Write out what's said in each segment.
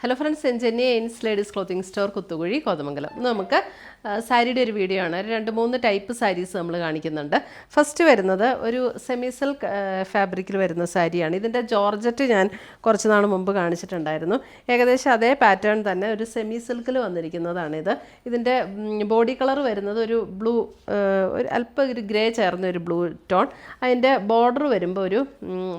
Hello friends, എൻജന്യ എയിൻസ് ladies clothing store Kuthukuzhi Kothamangalam. നമുക്ക് സാരിയുടെ ഒരു വീഡിയോ ആണ്. 2-3 ടൈപ്പ് സാരീസ് നമ്മൾ കാണിക്കുന്നുണ്ട്. ഫസ്റ്റ് വരുന്നത് ഒരു സെമി സിൽക്ക് ഫാബ്രിക്കിൽ വരുന്ന സാരിയാണ്. ഇതിൻ്റെ ജോർജറ്റ് ഞാൻ കുറച്ച് നാൾ മുമ്പ് കാണിച്ചിട്ടുണ്ടായിരുന്നു. ഏകദേശം അതേ പാറ്റേൺ തന്നെ ഒരു സെമി സിൽക്കിൽ വന്നിരിക്കുന്നതാണിത്. ഇതിൻ്റെ ബോഡി കളർ വരുന്നത് ഒരു ബ്ലൂ, ഒരു അല്പം ഒരു ഗ്രേ ചേർന്ന ഒരു ബ്ലൂ ടോൺ. അതിൻ്റെ ബോർഡർ വരുമ്പോൾ ഒരു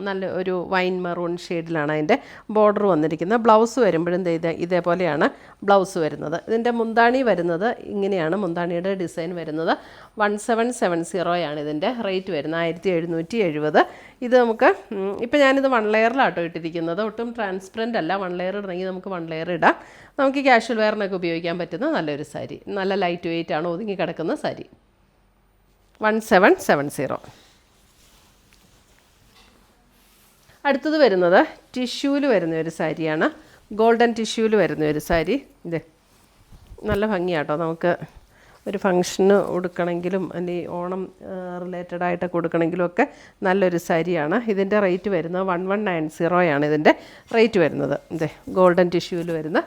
നല്ല ഒരു വൈൻ മെറൂൺ ഷെയ്ഡിലാണ് അതിൻ്റെ ബോർഡർ വന്നിരിക്കുന്നത്. ബ്ലൗസ് വരുമ്പോൾ ഇതേപോലെയാണ് ബ്ലൗസ് വരുന്നത്. ഇതിൻ്റെ മുന്താണി വരുന്നത് ഇങ്ങനെയാണ്. മുന്താണിയുടെ ഡിസൈൻ വരുന്നത് 1770 ഇതിൻ്റെ റേറ്റ് വരുന്നത് 1770. ഇത് നമുക്ക് ഇപ്പം ഞാനിത് 1 ലെയറിലാട്ടോ ഇട്ടിരിക്കുന്നത്. ഒട്ടും ട്രാൻസ്പെറൻ്റ് അല്ല. 1 ലെയർ ഇടണമെങ്കിൽ നമുക്ക് 1 ലെയർ ഇടാം. നമുക്ക് ക്യാഷ്വൽ വെയറിനൊക്കെ ഉപയോഗിക്കാൻ പറ്റുന്ന നല്ലൊരു സാരി. നല്ല ലൈറ്റ് വെയിറ്റ് ആണ്, ഒതുങ്ങി കിടക്കുന്ന സാരി. 1770. അടുത്തത് വരുന്നത് ടിഷ്യൂവിൽ വരുന്ന ഒരു സാരിയാണ്. ഗോൾഡൻ ടിഷ്യൂവിൽ വരുന്ന ഒരു സാരി. ഇത് നല്ല ഭംഗിയാട്ടോ. നമുക്ക് ഒരു ഫങ്ഷന് കൊടുക്കണമെങ്കിലും അല്ലെങ്കിൽ ഓണം റിലേറ്റഡ് ആയിട്ടൊക്കെ കൊടുക്കണമെങ്കിലും ഒക്കെ നല്ലൊരു സാരിയാണ്. ഇതിൻ്റെ റേറ്റ് വരുന്നത് 1190 ഇതിൻ്റെ റേറ്റ് വരുന്നത്. ഇതേ ഗോൾഡൻ ടിഷ്യൂവിൽ വരുന്ന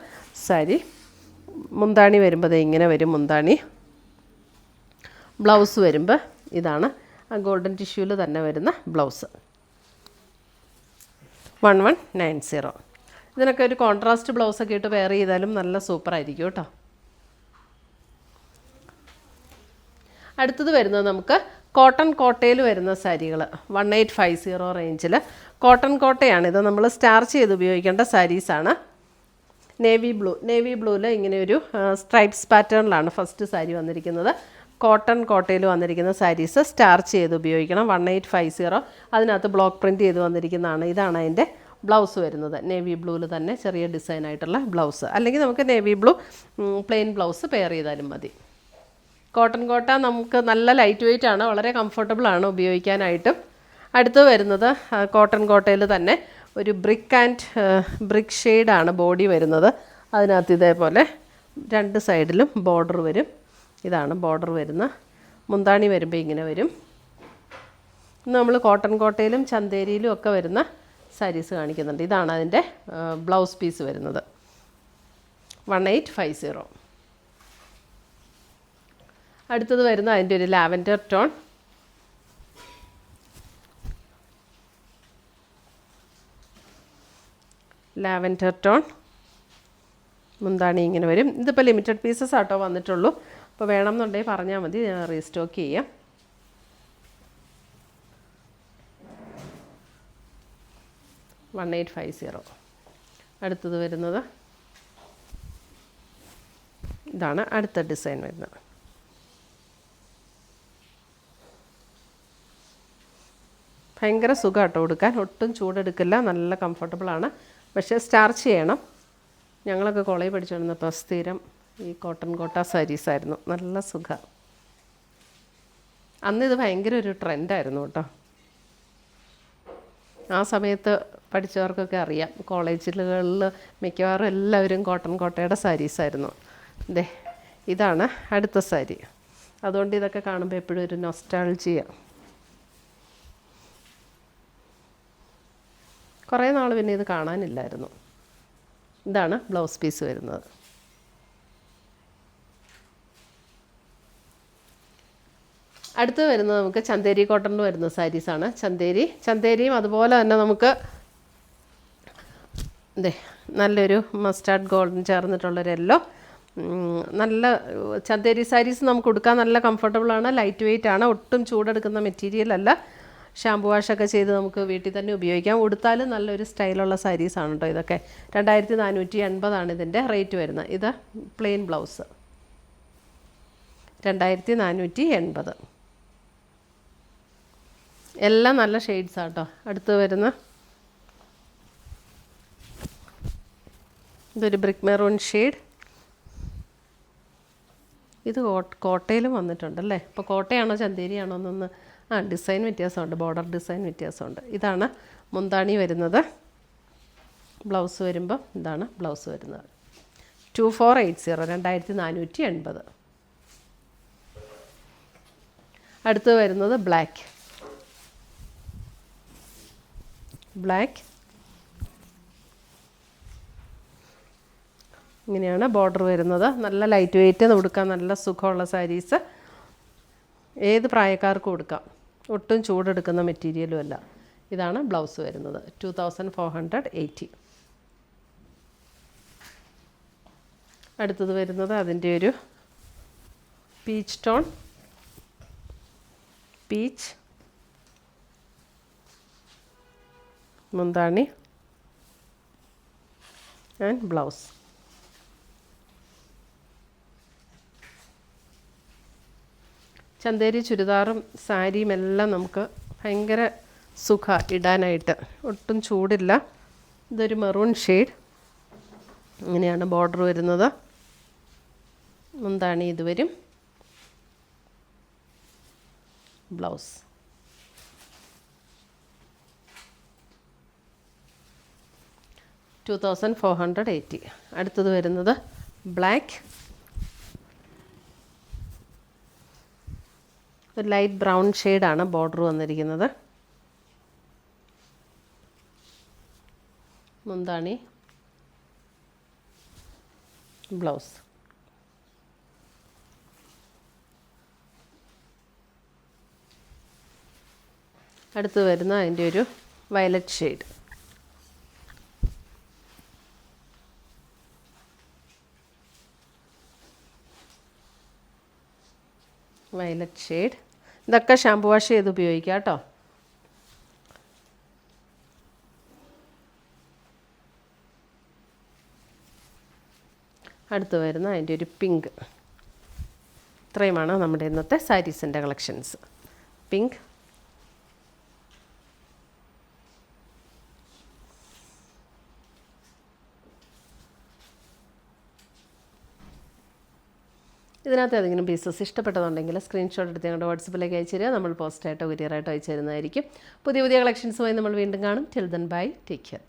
സാരി. മുന്താണി വരുമ്പോൾ ഇങ്ങനെ വരും മുന്താണി. ബ്ലൗസ് വരുമ്പോൾ ഇതാണ് ആ ഗോൾഡൻ ടിഷ്യൂവിൽ തന്നെ വരുന്ന ബ്ലൗസ്. 1190. ഇതിനൊക്കെ ഒരു കോൺട്രാസ്റ്റ് ബ്ലൗസൊക്കെ ഇട്ട് വെയർ ചെയ്താലും നല്ല സൂപ്പറായിരിക്കും കേട്ടോ. അടുത്തത് വരുന്നത് നമുക്ക് കോട്ടൺ കോട്ടയിൽ വരുന്ന സാരികൾ. 1850 റേഞ്ചിൽ കോട്ടൺ കോട്ടയാണ്. ഇത് നമ്മൾ സ്റ്റാർച്ച് ചെയ്ത് ഉപയോഗിക്കേണ്ട സാരീസാണ്. നേവി ബ്ലൂവിൽ ഇങ്ങനെ ഒരു സ്ട്രൈപ്സ് പാറ്റേണിലാണ് ഫസ്റ്റ് സാരി വന്നിരിക്കുന്നത്. കോട്ടൺ കോട്ടയിൽ വന്നിരിക്കുന്ന സാരീസ് സ്റ്റാർച്ച് ചെയ്ത് ഉപയോഗിക്കണം. 1850. അതിനകത്ത് ബ്ലോക്ക് പ്രിൻറ്റ് ചെയ്ത് വന്നിരിക്കുന്നതാണ്. ഇതാണ് അതിൻ്റെ ബ്ലൗസ് വരുന്നത്. നേവി ബ്ലൂവിൽ തന്നെ ചെറിയ ഡിസൈനായിട്ടുള്ള ബ്ലൗസ്. അല്ലെങ്കിൽ നമുക്ക് navy blue plain blouse pair ചെയ്താലും മതി. കോട്ടൺ കോട്ട നമുക്ക് നല്ല ലൈറ്റ് വെയിറ്റ് ആണ്, വളരെ കംഫർട്ടബിൾ ആണ് ഉപയോഗിക്കാനായിട്ടും. അടുത്ത് വരുന്നത് കോട്ടൺ കോട്ടയിൽ തന്നെ ഒരു ബ്രിക്ക് ഷെയ്ഡാണ് ബോഡി വരുന്നത്. അതിനകത്ത് ഇതേപോലെ 2 സൈഡിലും ബോർഡർ വരും. ഇതാണ് ബോർഡർ വരുന്ന. മുന്താണി വരുമ്പോൾ ഇങ്ങനെ വരും. നമ്മൾ കോട്ടൺ കോട്ടയിലും ചന്തേരിയിലും ഒക്കെ വരുന്ന സാരീസ് കാണിക്കുന്നുണ്ട്. ഇതാണ് അതിൻ്റെ ബ്ലൗസ് പീസ് വരുന്നത്. 1850. അടുത്തത് വരുന്ന അതിൻ്റെ ഒരു ലാവൻഡർ ടോൺ. മുന്താണി ഇങ്ങനെ വരും. ഇതിപ്പോൾ ലിമിറ്റഡ് പീസസ് ആട്ടോ വന്നിട്ടുള്ളൂ. അപ്പോൾ വേണമെന്നുണ്ടെങ്കിൽ പറഞ്ഞാൽ മതി, ഞാൻ റീസ്റ്റോക്ക് ചെയ്യാം. അടുത്തത് വരുന്നത് ഇതാണ്. അടുത്ത ഡിസൈൻ വരുന്നത് ഭയങ്കര സുഖമാട്ടോ കൊടുക്കാൻ. ഒട്ടും ചൂടെടുക്കില്ല, നല്ല കംഫർട്ടബിളാണ്. പക്ഷേ സ്റ്റാർച്ച് ചെയ്യണം. ഞങ്ങളൊക്കെ കോളേജ് പഠിച്ചുകൊണ്ടിരുന്നപ്പോൾ സ്ഥിരം ഈ കോട്ടൺ കോട്ട സാരീസായിരുന്നു. നല്ല സുഖം. അന്ന് ഇത് ഭയങ്കര ഒരു ട്രെൻഡായിരുന്നു കേട്ടോ. ആ സമയത്ത് പഠിച്ചവർക്കൊക്കെ അറിയാം. കോളേജുകളിൽ മിക്കവാറും എല്ലാവരും കോട്ടൺ കോട്ടയുടെ സാരീസായിരുന്നു. ഇതാണ് അടുത്ത സാരി. അതുകൊണ്ട് ഇതൊക്കെ കാണുമ്പോൾ എപ്പോഴും ഒരു നൊസ്റ്റാൾജിയ. കുറേ നാൾ പിന്നെ ഇത് കാണാനില്ലായിരുന്നു. ഇതാണ് ബ്ലൗസ് പീസ് വരുന്നത്. അടുത്ത് വരുന്നത് നമുക്ക് ചന്തേരി കോട്ടണിൽ വരുന്ന സാരീസാണ്. ചന്തേരിയും അതുപോലെ തന്നെ നമുക്ക് നല്ലൊരു മസ്റ്റാർഡ് ഗോൾഡൻ ചേർന്നിട്ടുള്ളൊരു യെല്ലോ. നല്ല ചന്തേരി സാരീസ് നമുക്ക് കൊടുക്കാൻ നല്ല കംഫർട്ടബിളാണ്, ലൈറ്റ് വെയിറ്റ് ആണ്, ഒട്ടും ചൂടെടുക്കുന്ന മെറ്റീരിയൽ അല്ല. ഷാമ്പു വാഷൊക്കെ ചെയ്ത് നമുക്ക് വീട്ടിൽ തന്നെ ഉപയോഗിക്കാം. ഉടുത്താലും നല്ലൊരു സ്റ്റൈലുള്ള സാരീസാണ് കേട്ടോ ഇതൊക്കെ. 2480 ഇതിൻ്റെ റേറ്റ് വരുന്നത്. ഇത് പ്ലെയിൻ ബ്ലൗസ്. 2480. എല്ലാം നല്ല ഷെയ്ഡ്സാണ് കേട്ടോ. അടുത്ത് വരുന്ന ഇതൊരു ബ്രിക്ക് മെറൂൺ ഷെയ്ഡ്. ഇത് കോട്ടയിലും വന്നിട്ടുണ്ടല്ലേ. ഇപ്പോൾ കോട്ടയാണോ ചന്തേരിയാണോ എന്നൊന്ന് ഡിസൈൻ വ്യത്യാസമുണ്ട്, ബോർഡർ ഡിസൈൻ വ്യത്യാസമുണ്ട്. ഇതാണ് മുന്താണി വരുന്നത്. ബ്ലൗസ് വരുമ്പോൾ ഇതാണ് ബ്ലൗസ് വരുന്നത്. 2480. 2480. അടുത്ത് വരുന്നത് ബ്ലാക്ക്. ഇങ്ങനെയാണ് ബോർഡർ വരുന്നത്. നല്ല ലൈറ്റ് വെയ്റ്റ്, ഉടുക്കാൻ നല്ല സുഖമുള്ള സാരീസ്. ഏത് പ്രായക്കാർക്കും കൊടുക്കാം. ഒട്ടും ചൂടെടുക്കുന്ന മെറ്റീരിയലും അല്ല. ഇതാണ് ബ്ലൗസ് വരുന്നത്. 2480. അടുത്തത് വരുന്നത് അതിൻ്റെ ഒരു പീച്ച് ടോൺ, പീച്ച് മുന്താണി ആൻഡ് ബ്ലൗസ്. ചന്തേരി ചുരിദാറും സാരിയും എല്ലാം നമുക്ക് ഭയങ്കര സുഖ ഇടാനായിട്ട്, ഒട്ടും ചൂടില്ല. ഇതൊരു മെറൂൺ ഷെയ്ഡ്. ഇങ്ങനെയാണ് ബോർഡർ വരുന്നത്. മുന്താണി ഇത് വരും, ബ്ലൗസ്. $2480. അടുത്തത് വരുന്നത് ബ്ലാക്ക്, ഒരു ലൈറ്റ് ബ്രൗൺ ഷെയ്ഡാണ് ബോർഡർ വന്നിരിക്കുന്നത്. മുന്താണി, ബ്ലൗസ്. അടുത്ത് വരുന്ന അതിൻ്റെ ഒരു വയലറ്റ് ഷെയ്ഡ്. Violet shade. ഇതൊക്കെ ഷാമ്പു വാഷ് ചെയ്ത് ഉപയോഗിക്കാം കേട്ടോ. അടുത്ത് വരുന്ന അതിൻ്റെ ഒരു പിങ്ക്. ഇത്രയുമാണ് നമ്മുടെ ഇന്നത്തെ സാരീസിൻ്റെ കളക്ഷൻസ്. പിങ്ക്, ഇതിനകത്ത് ഏതെങ്കിലും പീസസ് ഇഷ്ടപ്പെട്ടതുണ്ടെങ്കിൽ സ്ക്രീൻഷോട്ട് എടുത്ത് ഞങ്ങളുടെ വാട്സപ്പിലേക്ക് അയച്ചു തരിക. നമ്മൾ പോസ്റ്റായിട്ടോ കൊറിയറായിട്ടോ അയച്ചു തരുന്നതായിരിക്കും. പുതിയ പുതിയ കളക്ഷൻസുമായി നമ്മൾ വീണ്ടും കാണും. Till then bye, take care.